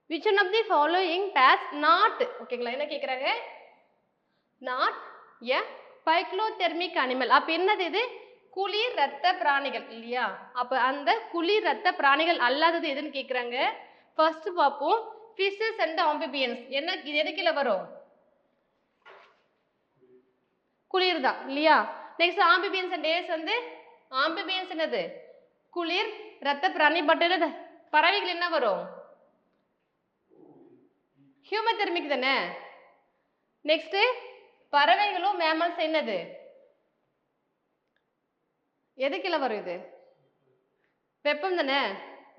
which one of the following does not ஓகேங்களா என்ன கேக்குறாங்க not a பைக்ளோதெர்மிக் அனிமல் அப்ப என்னது இது குளிர் ரத்த பிராணிகள் இல்லையா அப்ப அந்த குளிர் ரத்த பிராணிகள் அல்லாதது எதுன்னு கேக்குறாங்க ஃபர்ஸ்ட் பாப்போம் fishes and amphibians என்ன இது எதுக்குல வரும் குளிர் தான் இல்லையா நெக்ஸ்ட் amphibians and aves வந்து amphibians என்னது குளிர் ரத்த பிராணி பட் என்னது பறவைகள் என்ன வரும் ஹியூமோதெர்மிக் தானே நெக்ஸ்ட் பறவைகளும் மேமல்ஸ் என்னது எதுக்குல வரும் இது வெப்பம் தானே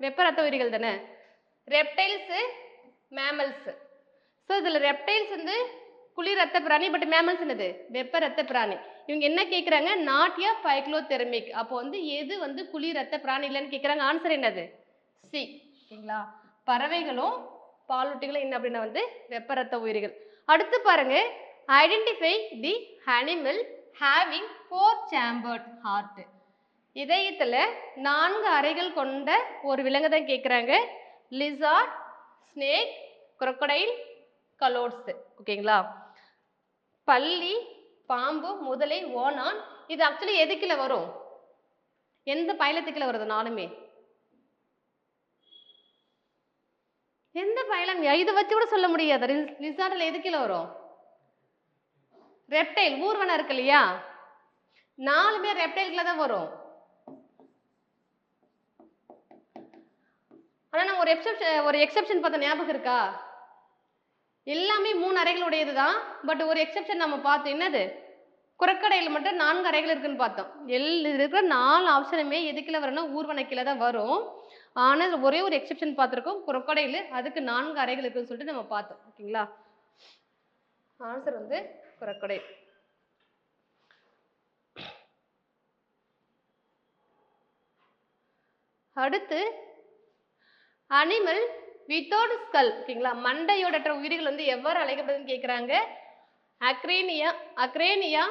வெப்ப ரத்த உயிரிகள் தானே ரெப்டைல்ஸ் மேமல்ஸ் ஸோ இதில் ரெப்டைல்ஸ் வந்து குளிர் ரத்த பிராணி பட் மேமல்ஸ் என்னது வெப்ப ரத்த பிராணி இவங்க என்ன கேட்குறாங்க நாட் எ பைக்ளோதெர்மிக் அப்போ வந்து எது வந்து குளிர் ரத்த பிராணி இல்லைன்னு கேட்குறாங்க ஆன்சர் என்னது சி ஓகேங்களா பறவைகளும் பாலூட்டிகளும் என்ன அப்படின்னா வந்து வெப்ப ரத்த உயிரிகள் அடுத்து பாருங்க identify the animal having 4 chambered heart இதயத்துல 4 அறைகள் கொண்ட ஒரு விலங்கு தான் கேட்குறாங்க லிசார்ட் ஸ்னேக் crocodile கலோட்ஸ் ஓகேங்களா பல்லி பாம்பு முதலை ஓனான் இது ஆக்சுவலி எதுக்குல வரும் எந்த பைலத்துக்குல வருது நானுமே எந்த பைலம் இதை வச்சு கூட சொல்ல முடியாது லிசார்ட்ல எதுக்குல வரும் ரெப்டைல் ஊர்வன இருக்கு இல்லையா 4 ரெப்டைல்குள்ள தான் வரும் ஆனா நான் ஒரு எக்ஸெப்ஷன் பார்த்த ஞாபகம் இருக்கா எல்லாமே 3 அறைகளுடையது தான் பட் ஒரு எக்ஸெப்ஷன் நம்ம பார்த்தோம் என்னது குரக்கடையில் மட்டும் 4 அறைகள் இருக்குன்னு பார்த்தோம் இருக்கிற 4 ஆப்ஷனுமே எதுக்குள்ள வரும்னா ஊர்வனக்கில தான் வரும் ஆனால் ஒரே ஒரு எக்ஸெப்ஷன் பார்த்துருக்கோம் குரக்கடையில் அதுக்கு 4 அறைகள் இருக்குன்னு சொல்லிட்டு நம்ம பார்த்தோம் ஓகேங்களா ஆன்சர் வந்து குரக்கடை அடுத்து அனிமல் வித்தவுட் ஸ்கல் ஓகேங்களா மண்டையோடற்ற உயிரிகள் வந்து எவ்வாறு அழைக்கப்படுதுன்னு கேட்குறாங்க அக்ரேனியா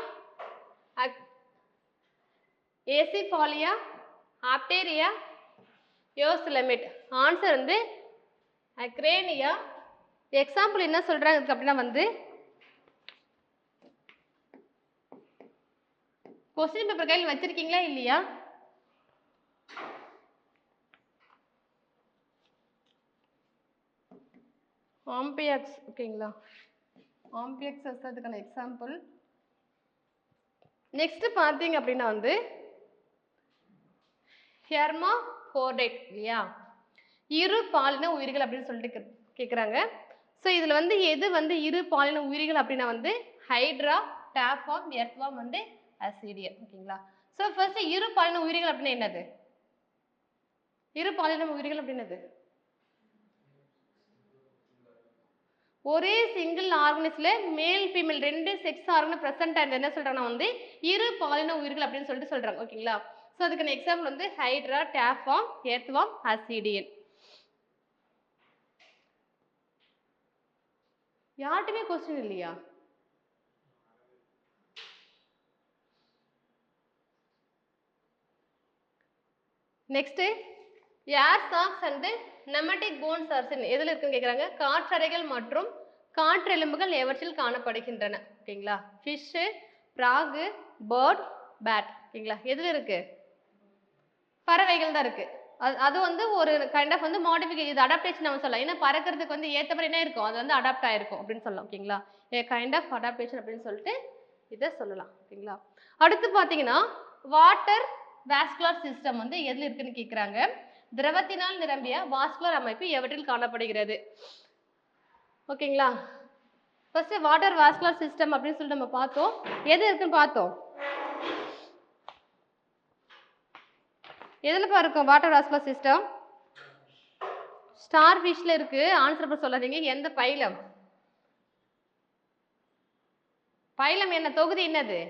ஏசிஃபாலியா ஆப்டேரியா யோசிலமிட் ஆன்சர் வந்து அக்ரேனியா எக்ஸாம்பிள் என்ன சொல்றாங்க அப்படின்னா வந்து கொஸ்டின் பேப்பர் கையில் வச்சிருக்கீங்களா இல்லையா ஆம்பியக்ஸ் ஓகேங்களா ஆம்பியக்ஸ் அதுக்கான எக்ஸாம்பிள் நெக்ஸ்ட் பார்த்தீங்க அப்படின்னா வந்து ஹெர்மாஃப்ரோடைட் இல்லையா இரு பாலின உயிர்கள் அப்படின்னு சொல்லிட்டு கேட்குறாங்க ஸோ இதில் வந்து எது வந்து இரு பாலின உயிர்கள் அப்படின்னா வந்து ஹைட்ரா டாப்வார்ம் எர்த்வார்ம் வந்து அசிடியன் ஓகேங்களா ஸோ ஃபர்ஸ்ட் இரு பாலின உயிர்கள் அப்படின்னா என்னது இரு பாலின உயிர்கள் அப்படின்னது ஒரே single ஆர்கனிஸ்ல male female 2 sex organ present ஆனது என்ன சொல்றாங்கன்னா வந்து இரு பாலின உயிர்கள் அப்படின்னு சொல்லிட்டு சொல்றாங்க ஓகேங்களா ஸோ அதுக்கான எக்ஸாம்பிள் வந்து ஹைட்ரா டாப்வார்ம் எர்த்வார்ம் அசிடியன் யார்ட்டுமே கொஸ்டின் இல்லையா next air sacs and pneumatic bones are எதில் இருக்குன்னு கேட்குறாங்க காற்றறைகள் மற்றும் காற்றெலும்புகள் எவற்றில் காணப்படுகின்றன ஓகேங்களா ஃபிஷ்ஷு பிராகு பேர்ட் பேட் ஓகேங்களா எதில் இருக்கு பறவைகள் தான் இருக்கு அது வந்து ஒரு கைண்ட் ஆஃப் வந்து மாடிஃபிகேஷன் இது அடாப்டேஷன் நம்ம சொல்லலாம் ஏன்னா பறக்கிறதுக்கு வந்து ஏற்ற மாதிரி என்ன இருக்கும் அது வந்து அடாப்ட் ஆயிருக்கும் அப்படின்னு சொல்லலாம் ஓகேங்களா கைண்ட் ஆஃப் அடாப்டேஷன் அப்படின்னு சொல்லிட்டு இதை சொல்லலாம் ஓகேங்களா அடுத்து பார்த்தீங்கன்னா வாட்டர் வாஸ்குலர் சிஸ்டம் வந்து எதில் இருக்குன்னு கேட்குறாங்க திரவத்தினால் நிரம்பிய வாஸ்குலர் அமைப்பு எவற்றில் காணப்படுகிறது ஓகேங்களா ஃபர்ஸ்ட் வாட்டர் வாஸ்குலர் சிஸ்டம் அப்படின்னு சொல்லிட்டு நம்ம பார்த்தோம் எது இருக்குன்னு பார்த்தோம் எதுலப்பா இருக்கும் வாட்டர் வாஸ்குலர் சிஸ்டம் ஸ்டார் ஃபிஷ்ல இருக்கு ஆன்சர் சொல்லாதீங்க எந்த பைலம் பைலம் என்ன தொகுதி என்னது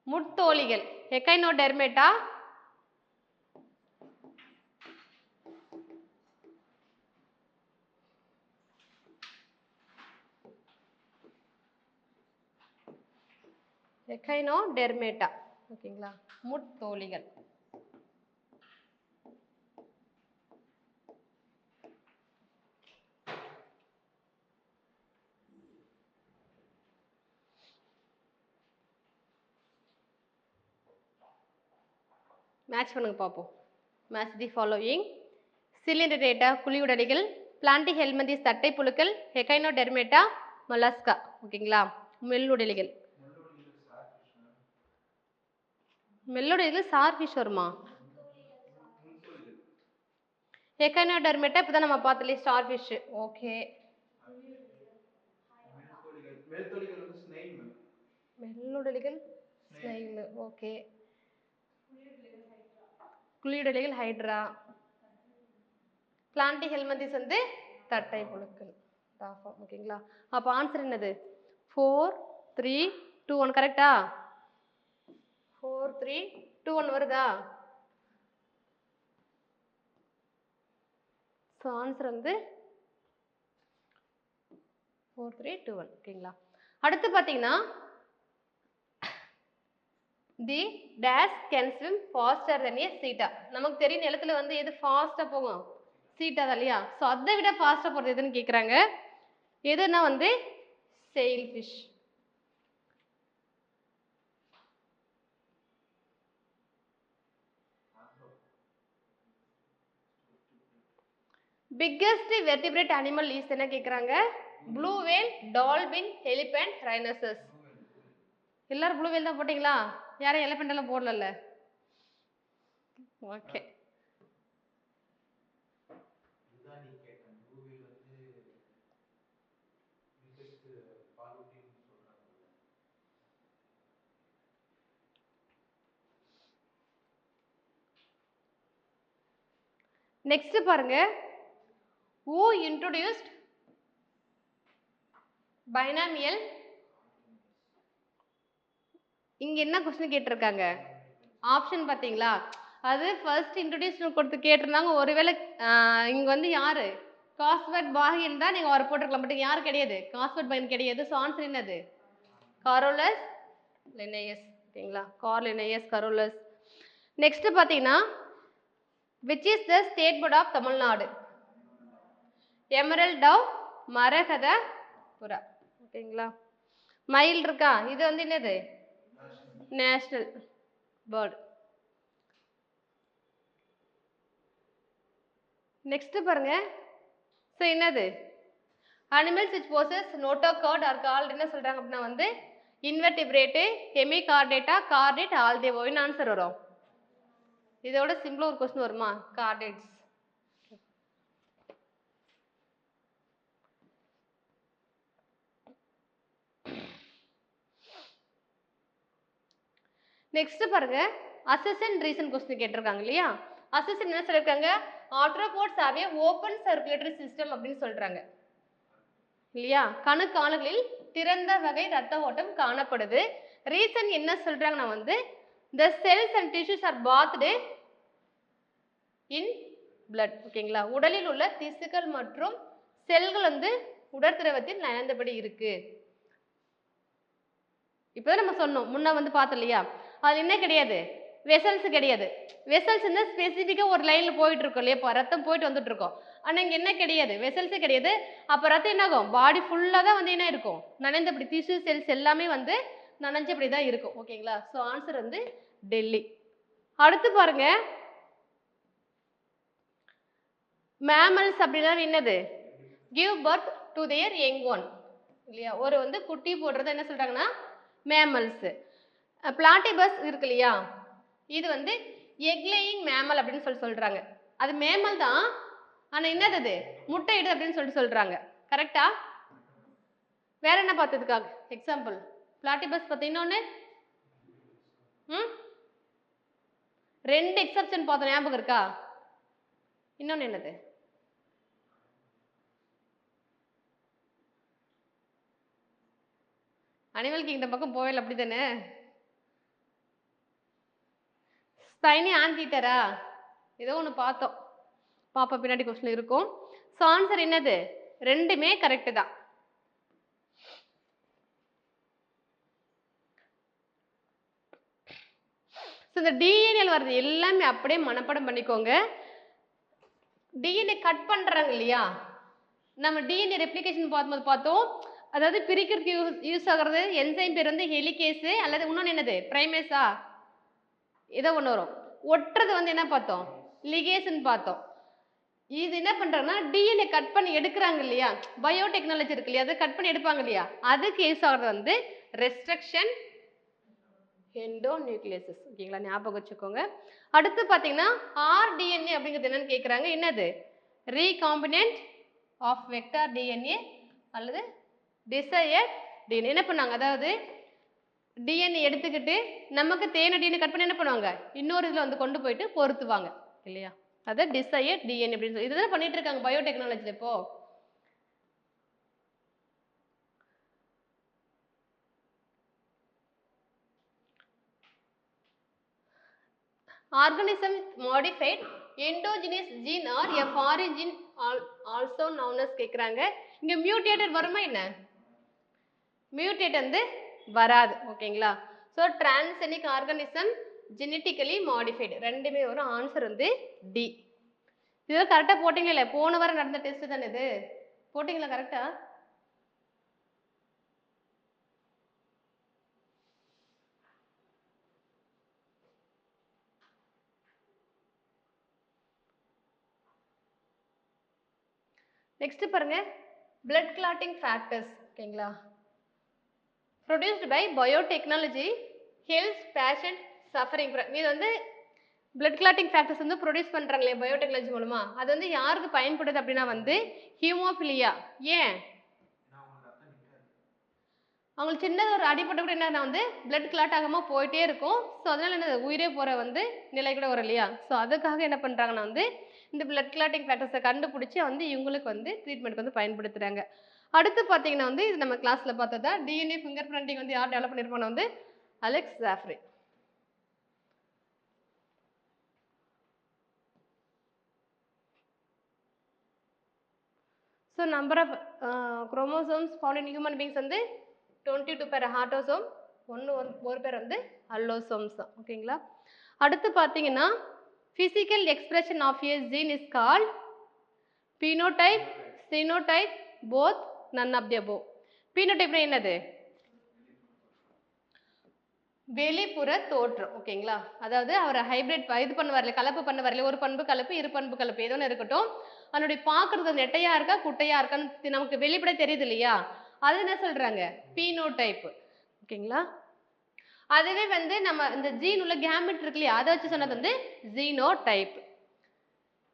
முட்தோலிகள் எக்கைனோடெர்மேட்டா எக்கைனோடெர்மேட்டா. ஓகேங்களா, முட்தோலிகள். மேட்ச் பண்ணுங்க பார்ப்போம். Match the following. சிலிண்டரேட்டா குழியுடலிகள், பிளான்டிஹெல்மின்திஸ் தட்டை புழுக்கள், எக்கைனோடெர்மேட்டா மொலஸ்கா. ஓகேங்களா, மெல்லுடலிகள். மெல்லுடலிகள் சார் ஃபிஷ் வருமா? எக்கைனோடெர்மேட்டா இப்பதான் நம்ம பார்த்தோம் ஸ்டார் ஃபிஷ். ஓகே, மெல்லுடலிகள் ஸ்னைல். ஓகே, குழியுடலிகள் ஹைட்ரா, பிளான்டிஹெல்மின்திஸ் வந்து தட்டை புழுக்கள். ஓகேங்களா, அப்போ ஆன்சர் என்னது? 4 3 2 1 கரெக்டா? 4 3 2 1 வருதா? ஸோ ஆன்சர் வந்து 4 3 2 1. ஓகேங்களா, அடுத்து பார்த்தீங்கன்னா the dash can swim faster than a cheetah. நமக்கு தெரியும் நிலத்துல வந்து எது ஃபாஸ்ட்டாக போகும்? சீட்டா தான் இல்லையா? ஸோ அதை விட ஃபாஸ்ட்டாக போகிறது எதுன்னு கேட்குறாங்க. எதுனா வந்து sail fish. Biggest vertebrate animal is என்ன கேட்குறாங்க? Blue whale, dolphin, elephant, rhinoceros. எல்லாரும் ப்ளூ வேல் தான் போட்டிங்களா? யாரும் எலிபென்ட் எல்லாம் போடல. ஓகே, நெக்ஸ்ட் பாருங்க. who introduced binomial? இங்க என்ன क्वेश्चन கேட்டிருக்காங்க? ஆப்ஷன் பாத்தீங்களா? அது ஃபர்ஸ்ட் இன்ட்ரோடியூஸ் கொடுத்து கேட்டிருந்தாங்க. ஒருவேளை இங்க வந்து யாரு காஸ்வர்ட் பாகியன் தான் நீங்க அவர் போட்டிருக்கலாம். பட் யாரு கிடையாது, காஸ்வர்ட் பாகியன் கிடையாது. ஸோ ஆன்சர் என்னது? Carolus Linnaeus. ஓகேங்களா, கார்லினேயஸ் கரோலஸ். நெக்ஸ்ட் பாத்தீங்கன்னா which is the state bird of Tamil Nadu? Emerald dove, மரகத புறா. ஓகேங்களா, மயில் இருக்கா? இது வந்து என்னது? National bird. நெக்ஸ்ட் பாருங்க. ஸோ என்னது? Animals which possess notochord are called என்ன சொல்றாங்க அப்படின்னா வந்து இன்வெர்டிபிரேட்டு, ஹெமிகார்டேட்டா, கார்டேட், ஆல்டேவோன்னு ஆன்சர் வரும். இதோட சிம்பிளா ஒரு கொஸ்டின் வருமா? கார்டேட்ஸ். நெக்ஸ்ட் பாருங்க. அசெஷன் ரீசன் கொஸ்டின் கேட்டிருக்காங்க இல்லையா? அசெஷன் என்ன சொல்லிருக்காங்க? Arthropods have a open circulatory system அப்படின்னு சொல்றாங்க இல்லையா? கணுக்கால்களில் திறந்த வகை ரத்த ஓட்டம் காணப்படுது. ரீசன் என்ன சொல்றாங்கன்னா வந்து the cells and tissues are bathed in blood. ஓகேங்களா, உடலில் உள்ள திசுக்கள் மற்றும் செல்கள் வந்து உடற்திரவத்தில் நனைந்தபடி இருக்கு. இப்போ நம்ம சொன்னோம் முன்ன வந்து பார்த்தோம் இல்லையா? அது என்ன கிடையாது? வெசல்ஸ் கிடையாது. வெசல்ஸ் வந்து ஸ்பெசிஃபிக்கா ஒரு லைன்ல போயிட்டு இருக்கோம் இல்லையா? இப்போ ரத்தம் போயிட்டு வந்துட்டு இருக்கோம். ஆனா இங்க என்ன கிடையாது? வெசல்ஸே கிடையாது. அப்ப ரத்தம் என்ன ஆகும்? பாடி ஃபுல்லா தான் வந்து என்ன இருக்கும்? நனைந்தபடி, டிஷ்யூ செல்ஸ் எல்லாமே வந்து நனைஞ்சபடி தான் இருக்கும். ஓகேங்களா, ஸோ ஆன்சர் வந்து டெல்லி. அடுத்து பாருங்க. மேமல்ஸ் அப்படின்னா என்னது? Give birth to their young one இல்லையா? ஒரு வந்து குட்டி போடுறது என்ன சொல்றாங்கன்னா மேமல்ஸ். பிளாட்டிபஸ் இருக்கு இல்லையா? இது வந்து எக்லேயிங் மேமல் அப்படின்னு சொல்றாங்க. அது மேமல் தான், ஆனா என்னது? அது முட்டையிடு அப்படின்னு சொல்றாங்க. கரெக்டா? வேற என்ன பார்த்ததுக்காக எக்ஸாம்பிள்? பிளாட்டிபஸ் பார்த்தீங்கன்னா ரெண்டு எக்ஸப்ஷன் பார்த்தோம், ஞாபகம் இருக்கா? இன்னொன்னு என்னது? அனிமல் கிங்டம் பக்கம் போவேல அப்படித்தானே? ஸ்பைனி ஆன்டீட்டரா ஏதோ ஒன்று பார்த்தோம், பாப்பா பின்னாடி கொஸ்டின் இருக்கும். ஸோ ஆன்சர் என்னது? ரெண்டுமே கரெக்டு தான். இந்த டிஎன்ஏல வர்றது எல்லாமே அப்படியே மனப்பாடம் பண்ணிக்கோங்க. டிஎன்ஏ கட் பண்றாங்க இல்லையா, நம்ம டிஎன்ஏ ரெப்ளிகேஷன் பார்க்கும்போது பார்த்தோம். அதாவது பிரிக்கிறதுக்கு யூஸ் ஆகுறது என்சைம் பேர் வந்து ஹெலிகேஸ் அல்லது இன்னொன்று என்னது பிரைமேஸா, ஏதோ ஒன்று வரும். ஒட்டுறது வந்து என்ன பார்த்தோம், லிகேஸ்ன்னு பார்த்தோம். இது என்ன பண்றாங்கன்னா டிஎன்ஏ கட் பண்ணி எடுக்கிறாங்க இல்லையா, பயோடெக்னாலஜி இருக்கு இல்லையா, அதை கட் பண்ணி எடுப்பாங்க இல்லையா, அதுக்கு யூஸ் ஆகுறது வந்து ரெஸ்ட்ரக்ஷன் எண்டோநியூக்ளியஸ். ஓகேங்களா, ஞாபகம் வச்சுக்கோங்க. அடுத்து பார்த்தீங்கன்னா ஆர்டிஎன்ஏ அப்படிங்கிறது என்னன்னு கேட்குறாங்க. என்னது, ரீகாம்பினன்ட் ஆஃப் வெக்டார் டிஎன்ஏ அல்லது டிசையர்ட் டிஎன்ஏ. என்ன பண்ணாங்க, அதாவது டிஎன்ஏ எடுத்துக்கிட்டு நமக்கு தேன டிஎன்ஏ கட் பண்ணி என்ன பண்ணுவாங்க, இன்னொரு இதில் வந்து கொண்டு போயிட்டு பொருத்துவாங்க இல்லையா, அதை டிசையர்ட் டிஎன்ஏ அப்படின்னு சொல்லி இதுதான் பண்ணிட்டு இருக்காங்க பயோடெக்னாலஜியில். இப்போ organism modified endogenous gene or a foreign gene also known as கேக்குறாங்க. இங்க மியூட்டேட்டட் வருமா என்ன, மியூட்டேட் வந்து வராது. ஓகேங்களா, ஸோ டிரான்செனிக் ஆர்கானிசம் ஜெனட்டிக்கலி மாடிஃபைடு ரெண்டுமே வரும். ஆன்சர் வந்து டி. இதெல்லாம் கரெக்டாக போட்டிங்களா இல்லை, போன வாரம் நடந்த டெஸ்ட் தானே இது, போட்டிங்களா கரெக்டா? நெக்ஸ்ட் பாருங்க, blood clotting factors. ஓகேங்களா, produced by biotechnology helps patient suffering from. இது வந்து blood clotting factors வந்து ப்ரொடியூஸ் பண்றாங்களே பயோடெக்னாலஜி மூலமா, அது வந்து யாருக்கு பயன்படுது அப்படின்னா வந்து ஹீமோஃபிலியா. ஏன், அவங்களுக்கு சின்னது ஒரு அடிப்பட்ட கூட என்ன வந்து blood clot ஆகாம போயிட்டே இருக்கும். ஸோ அதனால என்ன உயிரே போற வந்து நிலை கூட வரும் இல்லையா. ஸோ அதுக்காக என்ன பண்றாங்கன்னா வந்து இந்த blood clotting factors கண்டுபிடிச்சி வந்து இவங்களுக்கு வந்து ட்ரீட்மெண்ட்க்கு வந்து பயன்படுத்துறாங்க. அடுத்து பார்த்தீங்கன்னா வந்து இது நம்ம கிளாஸ்ல பார்த்ததா டிஎன்ஏ ஃபிங்கர் பிரிண்டிங் வந்து யார் டெவலப் பண்ணிருப்பாங்க வந்து Alec Jeffreys. So number of chromosomes found in human beings வந்து 22 பேர் ஹார்டோசோம், ஒரு பேர் வந்து அல்லோசோம்ஸ் தான். ஓகேங்களா, அடுத்து பார்த்தீங்கன்னா physical expression of a gene is called phenotype, phenotype, both, none of the above. phenotype என்னது, வெளிப்புற தோற்றம். ஓகேங்களா, அதாவது அவர் ஹைபிரிட் இது பண்ண வரல, கலப்பு பண்ண வரல, ஒரு பண்பு கலப்பு இரு பண்பு கலப்பு ஏதோ இருக்கட்டும், அதனுடைய பார்க்கறது நெட்டையா இருக்கா குட்டையா இருக்கான்னு நமக்கு வெளிப்பட தெரியுது இல்லையா, அது என்ன சொல்றாங்க phenotype. ஓகேங்களா, அதுவே வந்து நம்ம இந்த ஜீன் உள்ள கேமெட் இருக்கு இல்லையா, அதை வச்சு சொன்னது வந்து ஜீனோடைப்.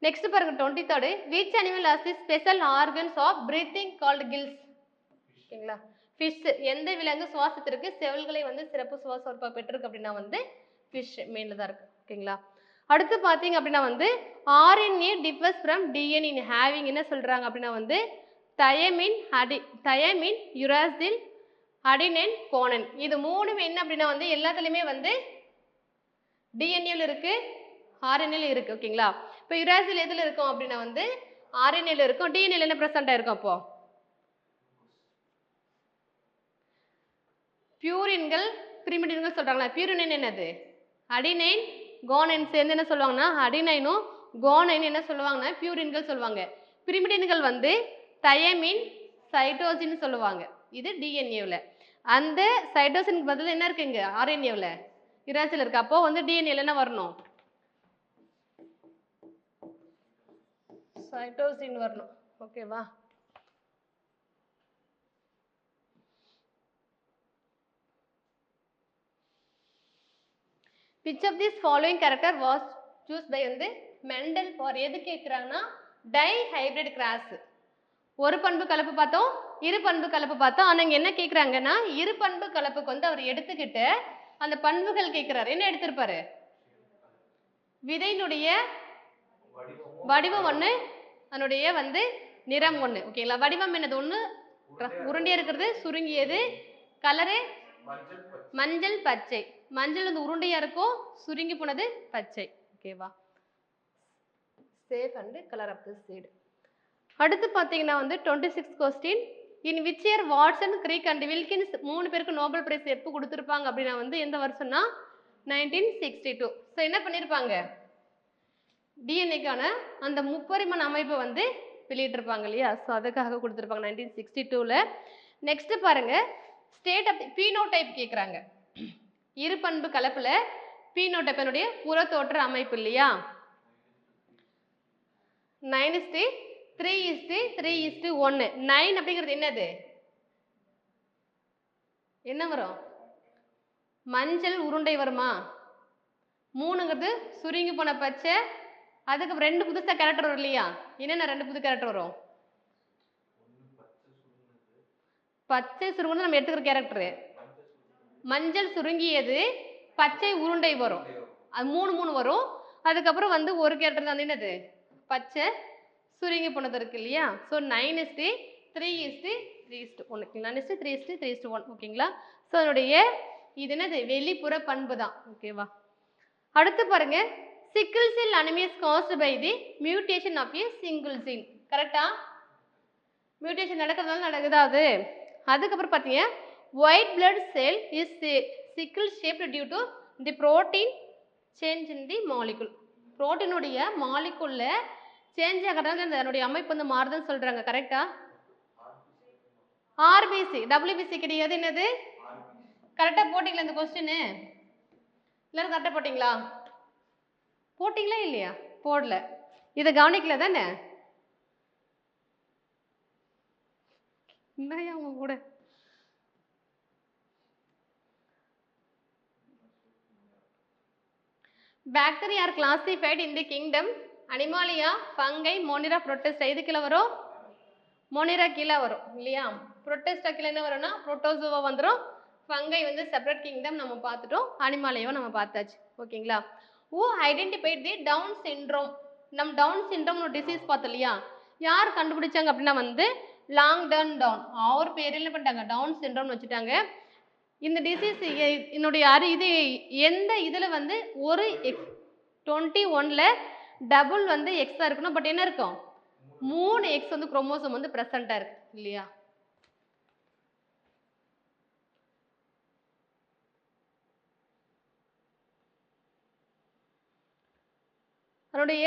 நெக்ஸ்ட் பாருங்க 23rd, which animal has the special organs of breathing called gills. ஓகேங்களா, ஃபிஷ். எந்த விலங்கு சுவாசத்திற்கு செவல்களை வந்து சிறப்பு சுவாச உறுப்பா பெற்றிருக்கு அப்படின்னா வந்து ஃபிஷ் மெயின்ல தான் இருக்கு. ஓகேங்களா, அடுத்து பார்த்தீங்க அப்படின்னா வந்து RNA differs from DNA in having என்ன சொல்றாங்க அப்படின்னா வந்து தயமின் யுராசில் அடினைன் கோனன். இது மூணுமே என்ன அப்படின்னா வந்து எல்லாத்துலயுமே வந்து டிஎன்ஏல இருக்கு, ஆர்என்ஏல இருக்கு. ஓகேங்களா, இப்போ யுராசில் எதுல இருக்கும் அப்படின்னா வந்து ஆர்என்ஏல இருக்கும், டிஎன்ஏல என்ன பிரசண்டா இருக்கும், அப்போ பியூரின்கள் பிரிமிடின்கள் சொல்றாங்களா. பியூரின் என்னது, அடினைன் கோனைன் சேர்ந்து என்ன சொல்லுவாங்கன்னா அடினைனும் கோனைன் என்ன சொல்லுவாங்கன்னா பியூரின்கள் சொல்லுவாங்க. பிரிமிடின்கள் வந்து தயமின் சைட்டோசின் சொல்லுவாங்க. இது டிஎன்ஏவில். அந்த சைட்டோசினுக்கு பதில் என்ன இருக்குங்க ஆர்என்ஏவில் யுராசில் இருக்கு. அப்போ வந்து டிஎன்ஏல என்ன வரணும், சைட்டோசின் வரணும். ஓகேவா, which of these following character was choose by வந்து மெண்டல் for எது கேட்குறாங்கன்னா டை ஹைபிரிட் கிராஸ். ஒரு பண்பு கலப்பு பார்த்தோம், இரு பண்பு கலப்பு பார்த்தோம். ஆனால் இங்கே என்ன கேட்குறாங்கன்னா இரு பண்பு கலப்புக்கு வந்து அவர் எடுத்துக்கிட்டு அந்த பண்புகள் கேட்குறாரு. என்ன எடுத்திருப்பாரு, விதையினுடைய வடிவம் ஒன்று, அதனுடைய வந்து நிறம் ஒன்று. ஓகேங்களா, வடிவம் என்னது, ஒன்று உருண்டியா இருக்கிறது, சுருங்கியது, கலரு மஞ்சள் பச்சை. மஞ்சள் வந்து உருண்டையா இருக்கும், சுருங்கி போனது பச்சை. ஓகேவா, shape and colour of the seed. அடுத்து பார்த்தீங்கன்னா வந்து 26 question, in which year Watson, Crick and Wilkins மூணு பேருக்கு நோபல் பிரைஸ் எப்போ கொடுத்துருப்பாங்க அப்படின்னா வந்து எந்த வருஷம்னா 1962. ஸோ என்ன பண்ணியிருப்பாங்க, டிஎன்ஏக்கான அந்த முப்பரிமாண அமைப்பை வந்து வெளியிட்டிருப்பாங்க இல்லையா. ஸோ அதுக்காக கொடுத்துருப்பாங்க 1962ல். நெக்ஸ்ட் பாருங்க, ஸ்டேட் ஆஃப் பீனோடைப் கேட்குறாங்க. இரு பண்பு கலப்பில் பீனோடைப் என்னுடைய புறத்தோற்ற அமைப்பு இல்லையா. 9:3:3:1. 9 அப்படிங்கிறது என்னது, என்ன வரும், மஞ்சள் உருண்டை வருமா. 3ங்கிறது சுருங்கி போன பச்சை. அதுக்கு 2 புதுசா கேரக்டர் வரும் இல்லையா. என்னென்ன 2 புது கேரக்டர் வரும், பச்சை சுருங்குன்னு நம்ம எடுத்துக்கிற கேரக்டரு, மஞ்சள் சுருங்கியது, பச்சை உருண்டை வரும். அது 3 வரும். அதுக்கப்புறம் வந்து ஒரு கேரக்டர் தான் என்னது, பச்சை சுருங்கி போனது இருக்கு இல்லையா. ஸோ 9:3:3:1. 9:3:3:1 ஓகேங்களா. ஸோ அதனுடைய இது என்னது, வெளிப்புற பண்பு தான். ஓகேவா. அடுத்து பாருங்க, sickle cell anaemia is caused by the mutation of a single gene. கரெக்டா, மியூட்டேஷன் நடக்கிறதுனால நடக்குதா அது. அதுக்கப்புறம் பார்த்தீங்க, white blood cell is sickle shaped due to the protein change in the molecule. புரோட்டீனுடைய மாலிகுல்ல சேஞ்ச் ஆகிறதுனால அதனுடைய அமைப்பு வந்து மாறுதுன்னு சொல்றாங்க. கரெக்டா. ஆர்பிசி, டபிள்யூபிசி கிடையாது, என்னது, கரெக்டா போட்டிங்களா இந்த கொஸ்டின், எல்லாரும் கரெக்டா போட்டிங்களா, போட்டிங்களா இல்லையா, போடல, இதை கவனிக்கல தானே. என்னையா அவங்க கூட. Bacteria are classified in the kingdom Animalia, Fungi, Monera, Protista. இது கீழே வரும், மோனிரா கீழே வரும் இல்லையா. புரோட்டஸ்டா கீழே என்ன வரும்னா புரோட்டோசோவா வந்துடும். ஃபங்கை வந்து செப்பரேட் கிங்டம் நம்ம பார்த்துட்டோம், அனிமாலியாவை நம்ம பார்த்தாச்சு. ஓகேங்களா. Who identified the Down syndrome. நம்ம டவுன் சிண்ட்ரோம் ஒரு டிசீஸ் பார்த்தோம் இல்லையா. யார் கண்டுபிடிச்சாங்க அப்படின்னா வந்து லாங்டன் டவுன். அவர் பேர் என்ன பண்ணிட்டாங்க, டவுன் சிண்ட்ரோம்னு வச்சுட்டாங்க. இந்த டிசீஸ் என்னுடைய இது எந்த இதில் வந்து ஒரு 21ல் டபுள் வந்து எக்ஸாக இருக்கணும். பட் என்ன இருக்கும், 3 எக்ஸ் வந்து குரோமோசோம் வந்து ப்ரெசண்டாக இருக்கு இல்லையா. அதனுடைய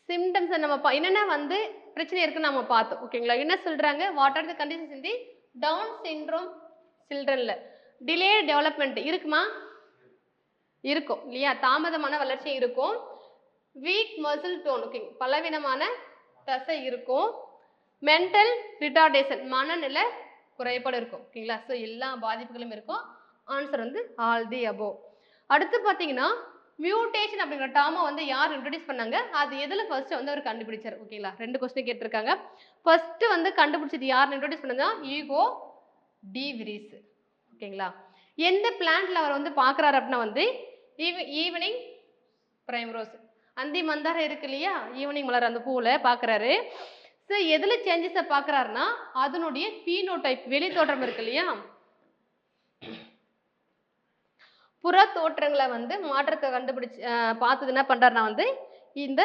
சிம்டம்ஸை நம்ம என்னென்ன வந்து பிரச்சனை இருக்குன்னு நம்ம பார்த்தோம். ஓகேங்களா. என்ன சொல்கிறாங்க, what are the conditions in the Down syndrome சில்ட்ரன்ல. டிலே டெவலப்மெண்ட் இருக்குமா, இருக்கும் இல்லையா, தாமதமான வளர்ச்சி இருக்கும். வீக் மசில் டோன், ஓகே, பலவீனமான தசை இருக்கும். மென்டல் ரிட்டார்டேஷன், மனநிலை குறைபாடு இருக்கும். ஓகேங்களா. ஸோ எல்லா பாதிப்புகளும் இருக்கும். ஆன்சர் வந்து ஆல் தி அபோவ். அடுத்து பார்த்தீங்கன்னா மியூட்டேஷன் அப்படிங்கிற டேர்மை வந்து யார் இன்ட்ரடியூஸ் பண்ணாங்க, அது எதில் ஃபர்ஸ்ட் வந்து அவர் கண்டுபிடிச்சார். ஓகேங்களா. 2 கொஸ்டின் கேட்டிருக்காங்க. ஃபர்ஸ்ட் வந்து கண்டுபிடிச்சது யார் இன்ட்ரடியூஸ் பண்ணதா, ஈகோ டி விரிஸ். ஓகேங்களா. எந்த பிளான்ட்ல அவர் வந்து பார்க்குறாரு அப்படின்னா வந்து ஈவினிங் பிரைம்ரோஸ், அந்தி மந்தாரம் இருக்கு இல்லையா, ஈவினிங் மலர் அந்த பூவில் பார்க்குறாரு. ஸோ எதில் சேஞ்சஸை பார்க்குறாருன்னா அதனுடைய பீனோடைப், வெளி தோற்றம் இருக்கு இல்லையா, புற தோற்றங்களை வந்து மாற்றத்தை கண்டுபிடிச்சு பார்த்தது என்ன பண்ணுறாருனா வந்து இந்த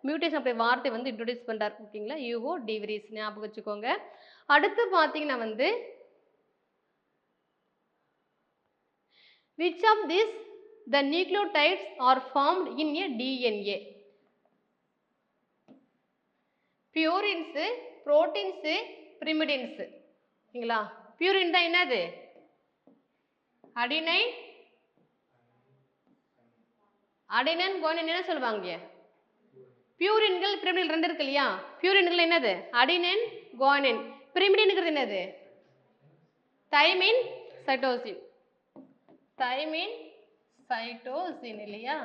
மியூட்டேஷன் அப்படி வார்த்தை வந்து இன்ட்ரோடியூஸ் பண்ணுறாரு. ஓகேங்களா. யூகோ டி விரிஸ் ஞாபகம் வச்சுக்கோங்க. அடுத்து பார்த்தீங்கன்னா வந்து which of these the nucleotides are formed in a DNA? purines, proteins, pyrimidines. ஓகேங்களா. பியூரின் தான் என்னது, அடினைன், அடினைன் குவானின் என்ன சொல்லுவாங்க, பியூரின்கள் பிரிமிடின் 2 இருக்கு இல்லையா. பியூரின்கள் என்னது, அடினைன் குவானின். பிரிமிடின்ங்கிறது என்னது, தைமின் சைட்டோசின், தைமின் சைட்டோசின் இல்லையா.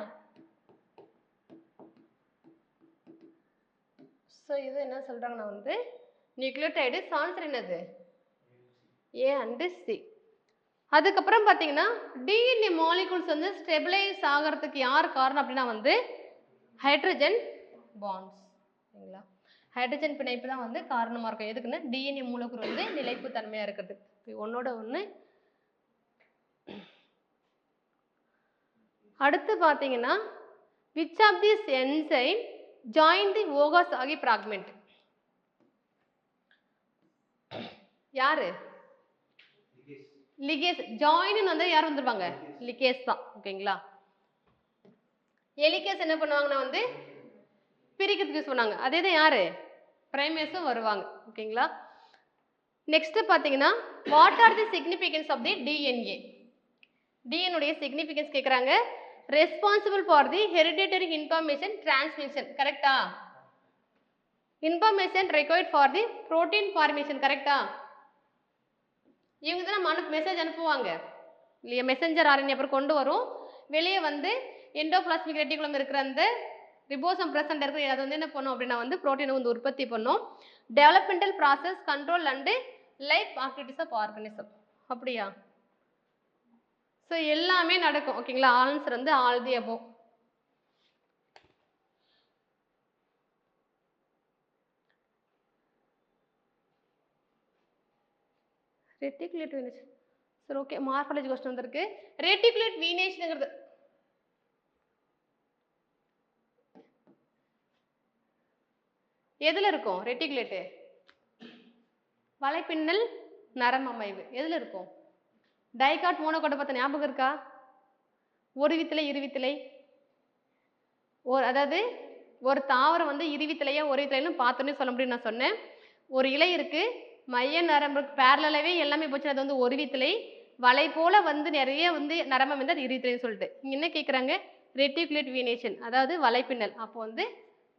ஸோ இது என்ன சொல்றாங்கன்னா வந்து நியூக்ளியோடைடு. ஆன்சர் என்னது, ஏ அண்ட் சி. அதுக்கப்புறம் பார்த்தீங்கன்னா டிஎன்ஏ மாலிகூல்ஸ் வந்து ஸ்டெபிளைஸ் ஆகிறதுக்கு யார் காரணம் அப்படின்னா வந்து ஹைட்ரஜன் பாண்ட்ஸ். சரிங்களா. ஹைட்ரஜன் பிணைப்பு தான் வந்து காரணமாக இருக்கும். எதுக்குன்னா டிஎன்ஏ மூலக்கூறு வந்து நிலைப்பு தன்மையாக இருக்கிறது. ஒன்னோட ஒன்று. அடுத்து பார்த்தீங்கன்னா which of this enzyme join the Okazaki fragment. யாரு, லிகேஸ். ஜாயின்னு வந்து யார் வந்துருவாங்க? லிகேஸ் தான். ஓகேங்களா? எலிகேஸ் என்ன பண்ணுவாங்கன்னா வந்து பிரிக்கிறதுக்கு யூஸ் பண்ணாங்க. அதே தான் யாரு? பிரைமேஸும் வருவாங்க. ஓகேங்களா? நெக்ஸ்ட் பாத்தீங்கன்னா what are the significance of the DNA? DNA உடைய சிக்னிஃபிகன்ஸ் கேக்குறாங்க. Responsible for the hereditary information transmission. கரெக்டா? Information required for the protein formation. கரெக்டா? இவங்க தான் நம்ம மெசேஜ் அனுப்புவாங்க இல்லையா? மெசஞ்சர் ஆர்என்ஏ அப்புறம் கொண்டு வரும். வெளியே வந்து எண்டோபிளாஸ்மிக் ரெட்டிகுலம் இருக்கிற அந்த ரிபோசம் பிரசன்ட் இருக்கிற அது வந்து என்ன பண்ணும் அப்படின்னா வந்து புரோட்டீனை வந்து உற்பத்தி பண்ணும். Developmental process control and life activities of organism. அப்படியா? ஸோ எல்லாமே நடக்கும். ஓகேங்களா? ஆன்சர் வந்து all the above. Reticulate venation. சரி ஓகே, மார்ஃபாலஜி கொஸ்டின் வந்திருக்கு. ரெட்டிகுலேட் வீனேஷன்ங்கிறது எதுல இருக்கும்? ரெட்டிகுலேட்டு வலைப்பின்னல் நரம்பு அமைவு எதுல இருக்கும்? டைகாட் மோனோகாட் பார்த்த ஞாபகம் இருக்கா? ஒரு வித்திலை இருவித்திலை. அதாவது ஒரு தாவரம் வந்து இருவித்திலையா ஒரு வித்திலைன்னு பார்த்தோன்னே சொல்ல முடியும். நான் சொன்னேன் ஒரு இலை இருக்கு, மைய நரம்பு பேரலாவே எல்லாமே போச்சு, அது வந்து ஒரு வித்திலை. வலை போல வந்து நிறைய வந்து நரம்பு வந்து அது இருவித்திலைன்னு சொல்லிட்டு இங்க என்ன கேட்குறாங்க? ரெட்டிகுலேட் வீனேஷன், அதாவது வலைப்பின்னல். அப்போ வந்து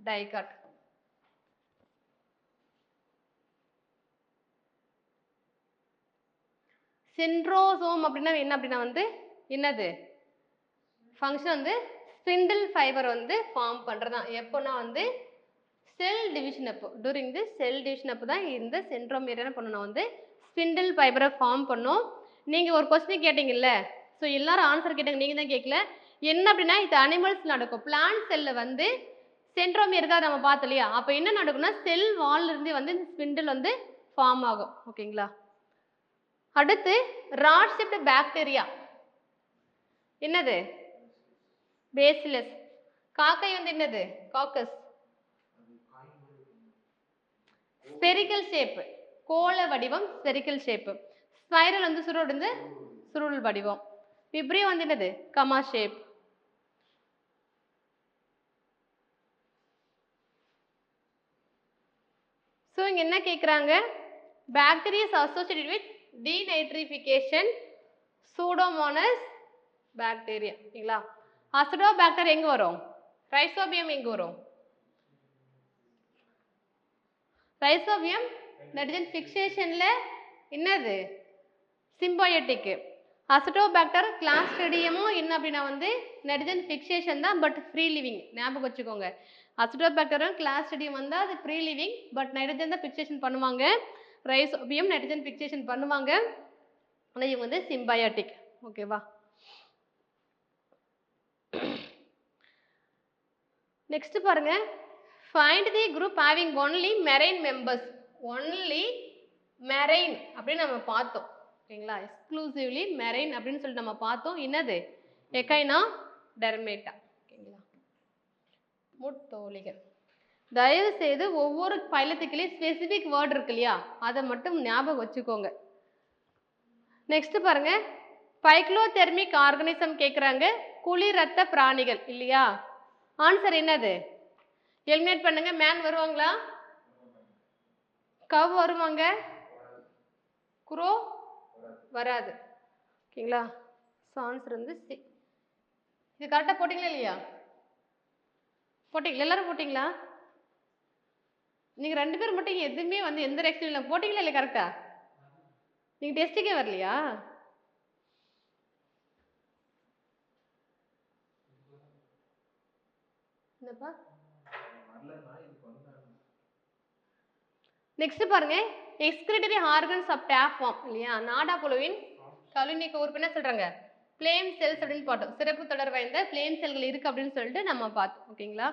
டைகாட். சென்ட்ரோசோம் அப்படின்னா என்ன அப்படின்னா வந்து என்னது ஃபங்க்ஷன் வந்து ஸ்பிண்டில் ஃபைபர் வந்து ஃபார்ம் பண்ணுறதான். எப்போனா வந்து செல் டிவிஷன் அப்போ, டூரிங் தி செல் டிவிஷன் அப்போ தான் இந்த சென்ட்ரோமியர் என்ன பண்ணணும் வந்து ஸ்பிண்டில் ஃபைபரை ஃபார்ம் பண்ணும். நீங்கள் ஒரு கொஸ்டின் கேட்டிங்கல்ல, ஸோ எல்லாரும் ஆன்சர் கேட்டாங்க, நீங்கள் தான் கேட்கல. என்ன அப்படின்னா இது அனிமல்ஸ் நடக்கும். பிளான்ட் செல்லில் வந்து சென்ட்ரோமியர் தான் நம்ம பார்த்தோம் இல்லையா? அப்போ என்ன நடக்கும்னா செல் வால்லேருந்து வந்து ஸ்பிண்டில் வந்து ஃபார்ம் ஆகும். ஓகேங்களா? அடுத்து ராட் ஷேப்டு பாக்டீரியா என்னது? பேசிலஸ். காக்கை வந்து என்னது? காக்கஸ். ஸ்பெரிக்கல் ஷேப், கோள வடிவம், ஸ்பெரிக்கல் ஷேப். ஸ்பைரல் வந்து சுருள் வடிவம். விப்ரியோ வந்து என்னது? Comma shape. ஸோ இங்க என்ன கேட்குறாங்க? Bacterias associated with denitrification pseudomonas bacteria. ஓகேங்களா? அசிடோபாக்டர் எங்க வரும்? ரைசோபியம் எங்க வரும்? ரைசோபியம் நைட்ரஜன் ஃபிக்சேஷன்ல என்னது? சிம்பயோட்டிக். அசிடோபாக்டர் கிளாஸ்ட்ரிடியமும் என்ன அப்படின்னா வந்து நைட்ரஜன் ஃபிக்சேஷன் தான், பட் ஃப்ரீ லிவிங். ஞாபகம் வச்சுக்கோங்க. அசிடோபாக்டரும் கிளாஸ்ட்ரிடியம் வந்து அது ஃப்ரீ லிவிங், பட் நைட்ரஜன் தான் ஃபிக்சேஷன் பண்ணுவாங்க. ரைசோபியம் நைட்ரஜன் ஃபிக்சேஷன் பண்ணுவாங்க, ஆனால் இவங்க வந்து சிம்பயோட்டிக். ஓகேவா? நெக்ஸ்ட் பாருங்க, find the group having only marine members. Only marine அப்படின்னு நம்ம பார்த்தோம். ஓகேங்களா? எக்ஸ்க்ளூசிவ்லி மெரைன் அப்படின்னு சொல்லிட்டு நம்ம பார்த்தோம். என்னது? எக்கைனா டெர்மேட்டா. ஓகேங்களா? முத்தோலிகள். தயவு செய்து ஒவ்வொரு பைலத்துக்குள்ளேயும் ஸ்பெசிபிக் வேர்டு இருக்கு இல்லையா, அதை மட்டும் ஞாபகம் வச்சுக்கோங்க. நெக்ஸ்ட் பாருங்க, பைக்ளோதெர்மிக் ஆர்கனிசம் கேட்குறாங்க. குளிர் ரத்த பிராணிகள் இல்லையா? ஆன்சர் என்னது? எலிமினேட் பண்ணுங்க. மேன் வருவாங்களா? கவ் வருவாங்க? குரோ வராது. ஓகேங்களா? ஸோ ஆன்சர் வந்து சி. இது கரெக்டாக போட்டிங்களா இல்லையா? போட்டிங்களா? எல்லாரும் போட்டிங்களா? நீங்கள் 2 பேர் மட்டும் எதுவுமே வந்து எந்த ரெக்ஷன் இல்லை, போட்டிங்களா இல்லையா? கரெக்டா? நீங்கள் டெஸ்ட்டுக்கே வரலையா? என்னப்பா? நெக்ஸ்ட் பாருங்க, எக்ஸ்கிரிட்டரி ஆர்கன்ஸ் ஆஃப் டேப்வார்ம் இல்லையா? நாடா புழுவின் கழுநீக்க உறுப்பு என்ன சொல்றாங்க? பிளேம் செல்ஸ் அப்படின்னு பார்த்தோம். சிறப்பு தொடர் வாய்ந்த பிளேம் செல்கள் இருக்கு அப்படின்னு சொல்லிட்டு நம்ம பார்த்தோம். ஓகேங்களா?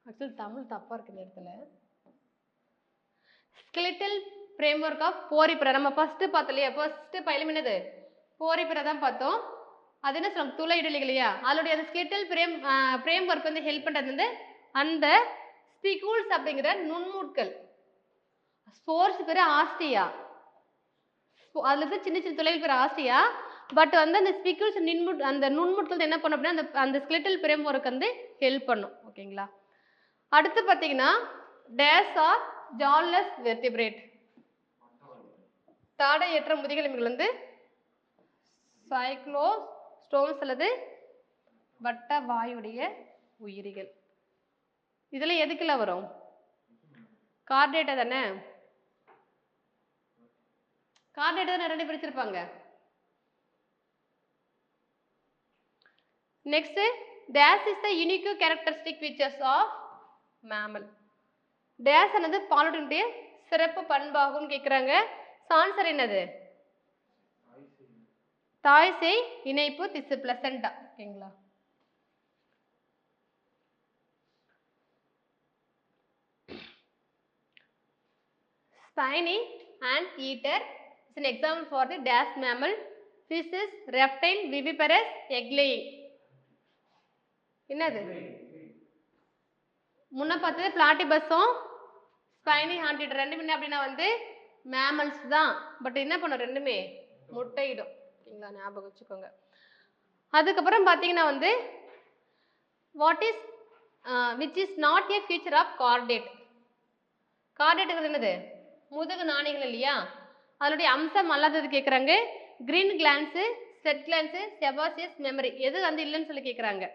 ஆக்சுவலி தமிழ் தப்பா இருக்கு இந்த இடத்துல. ஸ்கெலிட்டல் ஃப்ரேம்வொர்க் ஆஃப் போரிபிரா நம்ம ஃபர்ஸ்ட் பார்த்தோம் இல்லையா? ஃபர்ஸ்ட் பைலம் என்னது? போரிபிரா தான் பார்த்தோம். அது என்ன சொல்லுவாங்க? துளை இடைவெளி இல்லையா? அதோடைய அந்த ஸ்கெலிட்டல் ஃப்ரேம்வொர்க் வந்து ஹெல்ப் பண்றது வந்து அந்த ஸ்பிகூல்ஸ் அப்படிங்கிற நுண்முட்கள். ஸ்போர்ஸ் பேர் ஆஸ்டியா. அதுல இருந்து சின்ன சின்ன துளைகள் பேர் ஆஸ்டியா. பட் வந்து அந்த ஸ்பிகூல்ஸ் அந்த நுண்முட்கள் என்ன பண்ணும் அப்படின்னா அந்த ஸ்கெலெட்டல் பிரேம்வொர்க் வந்து ஹெல்ப் பண்ணும். ஓகேங்களா. அடுத்து பார்த்தீங்கன்னா டேஸ் ஆர் ஜான்லெஸ் வெர்டிபிரேட். தாடையற்ற முதுகெலும்புகள் வந்து சைக்ளோஸ்டோம்ஸ் அல்லது வட்ட வாயுடைய உயிரிகள். இதுல எதுக்குள்ள வரும்? கார்டேட்டா தானே. கார்டேட்டா தானே ரெண்டு பிரிச்சிருப்பாங்க. Next this is the unique characteristic features of mammal. This என்னது பாலூட்டினுடைய சிறப்பு பண்பாகும் கேட்குறாங்க. ஆன்சர் என்னது? தாய் சேய் இணைப்பு திசு பிளசண்டா. ஓகேங்களா. Spiny ant eater is an example for the dash mammal. Fish is reptile, viviparous, egg laying. என்னது? முன்ன பார்த்தது பிளாட்டிபஸும் ஸ்பைனி ant eater ரெண்டுமே அப்படின்னா வந்து மேமல்ஸ் தான். பட் என்ன பண்ணும்? ரெண்டுமே முட்டையிடும். ஓகேங்களா, ஞாபகம் வச்சுக்கோங்க. அதுக்கப்புறம் பார்த்தீங்கன்னா வந்து what is which is not a feature of chordate. கார்டேட்டுங்கிறது என்னது? முதுகு நாணிகள் இல்லையா, அதனுடைய அம்சம் அல்லாதது கேட்குறாங்க. Green glands, sweat glands, sebaceous mammary எது வந்து இல்லைன்னு சொல்லி கேட்குறாங்க.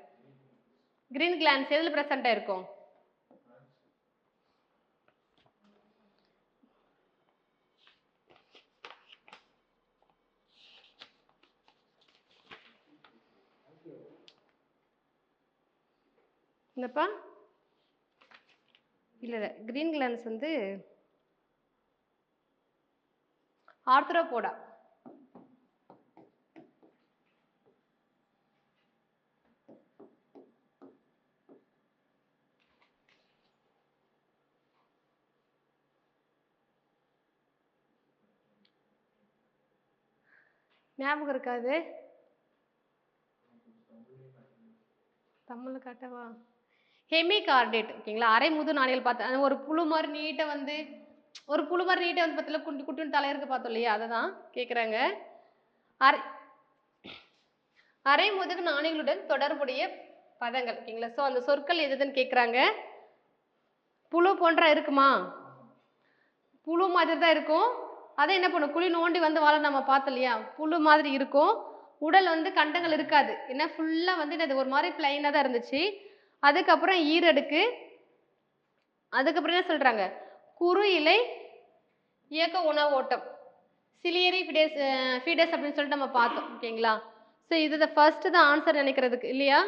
கிரீன் கிளான்ஸ் எதில் ப்ரெசென்ட்டாக இருக்கும்? என்னப்பா? இல்லை கிரீன் கிளான்ஸ் வந்து ஆர்த்ரோபோடா. ஞாபகம் இருக்காது? தமிழில் காட்டவா? ஹெமிகார்டேட். ஓகேங்களா. அரை முது நாணிகள் பார்த்தேன். ஒரு புழு மாதிரி நீட்டை வந்து பத்தில் குட்டி குட்டின்னு தலை இருக்கு பார்த்தோம் இல்லையா, அதை தான் கேட்குறாங்க. அரை முதுகு நாணிகளுடன் தொடர்புடைய பதங்கள். ஓகேங்களா. ஸோ அந்த சொற்கள் எதுன்னு கேட்குறாங்க. புழு போன்ற இருக்குமா? புழு மாதிரி தான் இருக்கும். அதை என்ன பண்ணும்? குழி நோண்டி வந்து வாழ நம்ம பார்த்தோம் இல்லையா, புழு மாதிரி இருக்கும். உடல் வந்து கண்டங்கள் இருக்காது. ஏன்னா ஃபுல்லாக வந்து இது ஒரு மாதிரி பிளைனாக தான் இருந்துச்சு. அதுக்கப்புறம் ஈரடுக்கு. அதுக்கப்புறம் என்ன சொல்கிறாங்க? குறு இலை இயக்க உணவு ஓட்டம், சிலியரி ஃபீடஸ் அப்படின்னு சொல்லிட்டு நம்ம பார்த்தோம். ஓகேங்களா. ஸோ இது ஃபர்ஸ்ட் தான் ஆன்சர் நினைக்கிறதுக்கு இல்லையா.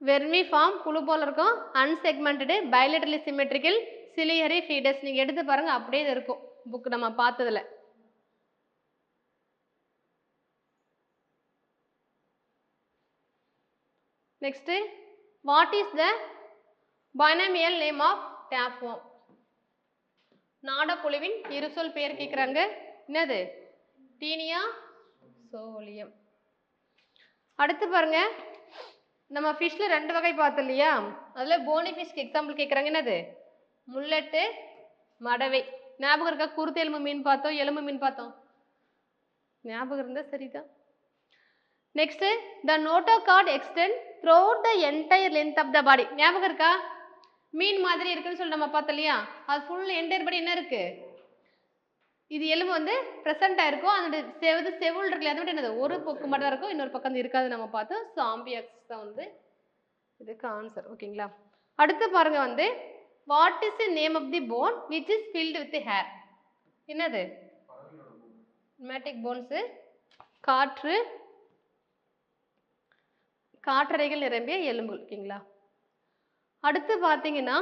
வெர்மி ஃபார்ம் புழு போல இருக்கும். Unsegmented, bilaterally symmetrical, ciliary feeders. நீங்கள் எடுத்து பாருங்கள், அப்படியே இருக்கும் புக் நம்ம பார்த்ததில். Next what is the binomial name of tapeworm. நாடப்புழுவின் இருசொல் பெயர் கேட்குறாங்க. என்னது? Taenia solium. அடுத்து பாருங்க, நம்ம ஃபிஷ்ல ரெண்டு வகை பார்த்தோம் இல்லையா, அதில் போனி ஃபிஷ்க்கு எக்ஸாம்பிள் கேட்குறாங்க. என்னது? முல்லட்டு, மடவை. ஞாபகம் இருக்கா? குருத்து எலும்பு மீன் பார்த்தோம், எலும்பு மீன் பார்த்தோம். ஞாபகம் இருந்தால் சரிதான். Next the notochord extend through the entire length of the body. ஞாபகம் இருக்கா? மீன் மாதிரி இருக்குன்னு சொல்லி நம்ம பார்த்தோம் இல்லையா, அது ஃபுல் என்டையர் பாடி என்ன இருக்கு? இது எலும்பு வந்து ப்ரெசென்ட்டாக இருக்கும். அதோட செவுள் இருக்குல்ல, அதை விட என்னது? ஒரு பக்கம் மட்டும் தான் இருக்கும், இன்னொரு பக்கம் இருக்காது நம்ம பார்த்தோம். ஸோ ஆம்பியாக்ஸ் தான் வந்து இதுக்கு ஆன்சர். ஓகேங்களா. அடுத்து பாருங்க வந்து what is the name of the bone which is filled with air. என்னது? Pneumatic bones. காற்றறைகள் நிரம்பிய எலும்புகள். ஓகேங்களா. அடுத்து பார்த்தீங்கன்னா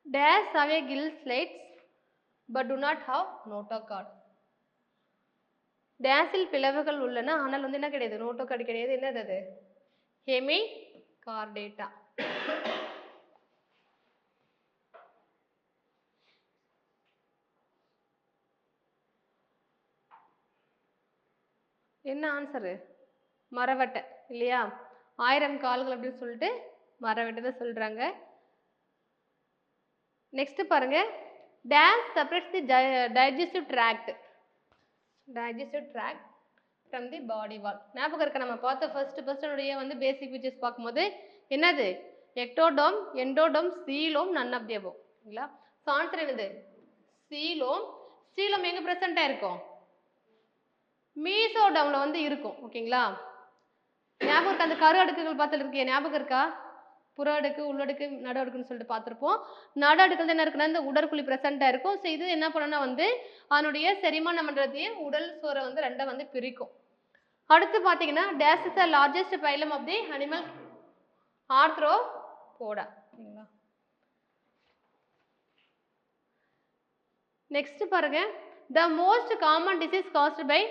this have gill slits but do not have notochord. டேஸில் பிளவுகள் உள்ளன, ஆனால் வந்து என்ன கிடையாது? நோட்டோகார்டு கிடையாது. என்னது அது? Hemi Chordata. என்ன ஆன்சரு? மரவட்டை இல்லையா. 1000 கால்கள் அப்படின்னு சொல்லிட்டு மரம் வெட்டுறதை சொல்கிறாங்க. நெக்ஸ்ட்டு பாருங்கள், this separates the digestive tract from the body wall. ஞாபகம் இருக்க நம்ம பார்த்த ஃபர்ஸ்ட் வந்து பேசிக் ஃபீச்சர்ஸ் பார்க்கும்போது என்னது ectoderm, endoderm, coelom, none of the above. சரிங்களா? ஸோ ஆன்சர் என்னது சீலோம். சீலோம் எங்கே ப்ரெசென்ட்டாக இருக்கும்? மீசோடோம்ல வந்து இருக்கும். ஓகேங்களா? ஞாபகம் இருக்கா? அந்த கரு அடுக்குகள் பார்த்துட்டு இருக்கே, ஞாபகம் இருக்கா? புற அடுக்கு, உள்ளடுக்கு, நடு அடுக்குன்னு சொல்லிட்டு பார்த்துருப்போம். நடு அடுக்குல என்ன இருக்குன்னா இந்த உடற்குழி ப்ரெசென்ட்டாக இருக்கும். ஸோ இது என்ன பண்ணணும்னா வந்து அதனுடைய செரிமான மண்டலத்தையும் உடல் சோரை வந்து ரெண்டை வந்து பிரிக்கும். அடுத்து பார்த்தீங்கன்னா this is the largest phylum of the animal Arthropoda. சரிங்களா? நெக்ஸ்ட் பாருங்க, the most common disease caused by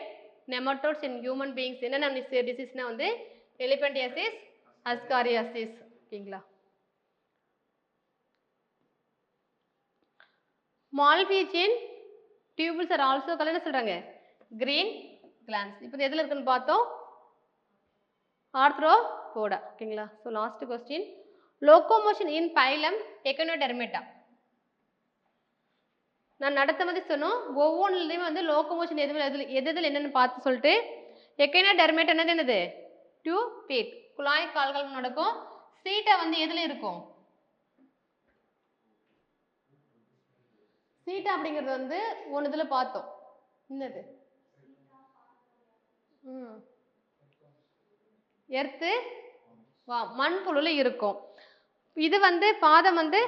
nematodes in human beings. என்னென்ன டிசீஸ்னா வந்து எலிபென்டியாசிஸ், அஸ்காரியாசிஸ். ஓகேங்களா? Malpighian tubules are also colour என்ன சொல்றாங்க கிரீன் கிளான்ஸ். இப்போ எதில் இருக்குன்னு பார்த்தோம், ஆர்த்ரோபோடா. ஓகேங்களா? ஸோ லாஸ்ட் கொஸ்டின், லோகோமோஷன் இன் பைலம் எக்கனோடெர்மேட்டா. நான் நடத்த வந்து சொன்னோம், ஒவ்வொன்றுலையும் வந்து லோகோமோஷன் எதில் என்னென்னு பார்த்து சொல்லிட்டு எக்கனோடெர்மேட்டா என்னது 2 feet குழாய் கால்கள் நடக்கும். சீட்டா வந்து எதில் இருக்கும்? சீட்டா அப்படிங்கிறது வந்து ஒன்று இதில் பார்த்தோம், என்னது எர்த்து மண்புழுல இருக்கும். இது வந்து பாதம் வந்து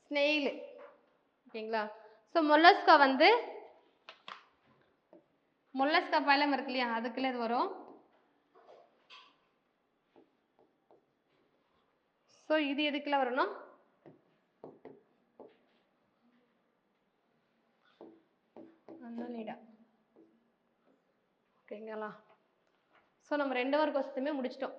ஸ்னெயில். ஓகேங்களா? ஸோ மொல்லஸ்கா வந்து மொல்லஸ்கா பைலம் இருக்கு இல்லையா, அதுக்குள்ள இது வரும். ஸோ இது எதுக்குள்ள வரணும், ஓகேங்களா? ஸோ நம்ம 2 கொஸ்டினுமே முடிச்சிட்டோம்.